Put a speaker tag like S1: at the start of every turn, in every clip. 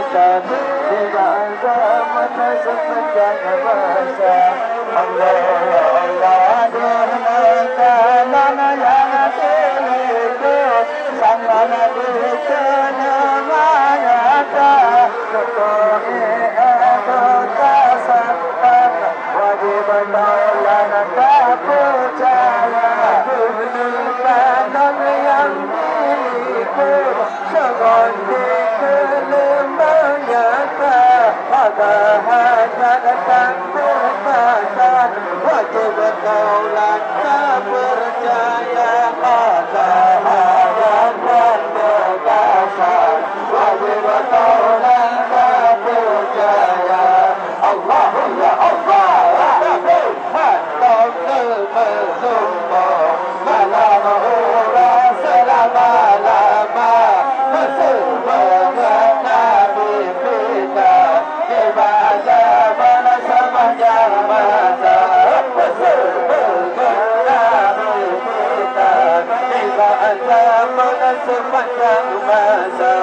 S1: masa Dibaca mana sepanjang masa Allah ya Allah Dihna yang diriku Sama Nabi kenamanya Kutuni tasabban Wajib taulan percaya Panon yang diriku Segondi kelembannya Maka hanya datang berpasan Wajib taulan percaya Maka hanya berdekasan Wajib taulan percaya Allah ya Allah Nabi hatta al-mazumma malam ura selama-lama Bersama Nabi kita Ibadah mana sepanjang masa Bersama Nabi kita Ibadah mana sepanjang masa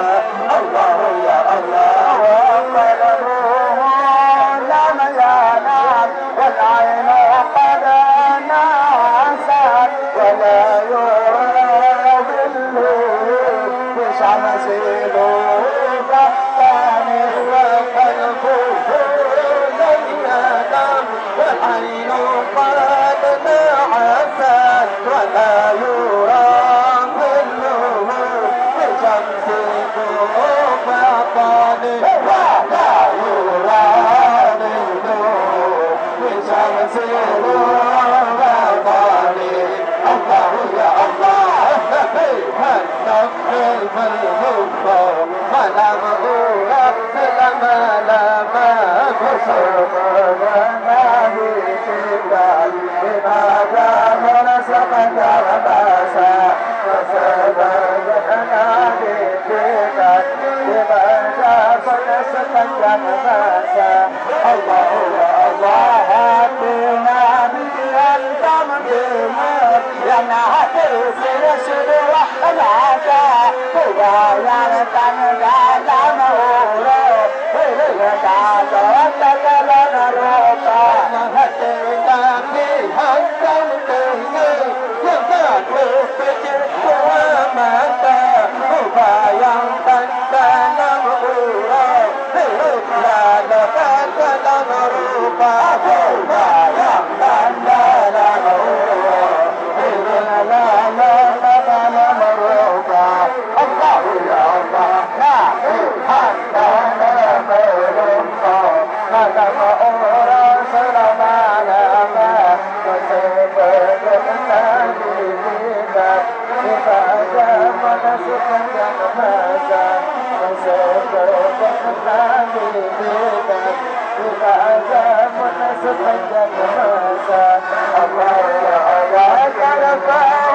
S1: Allah ya Allah والعين قد نعست ولا يرى ظله بشمس الوطن وقلبه لم ينام والعين قد نعست ولا يرى ظله بشمس الوطن ولا يرى الله يا الله نبي هالنقل بالهفة ملام أولى لما لما بصرنا نبي تبال لماذا منسق درباسا فسبقنا بتبال لماذا منسق درباسا الله يا الله هاتنا بأن تمضينا ينهتر سرسل وحدك هدايا تنجا مهورا هدايا تنجا روطا هتنا بها تمضينا ينهتر بجر ومتا هدايا تنجا مهورا هدايا تنجا روطا هدايا تنجا مهورا الله يا الله لا حتى نمرقا مدام أوراس لما لما وسبقنا بذيبا إبادة منسكا جنماسا وسبقنا بذيبا إبادة منسكا جنماسا الله يا الله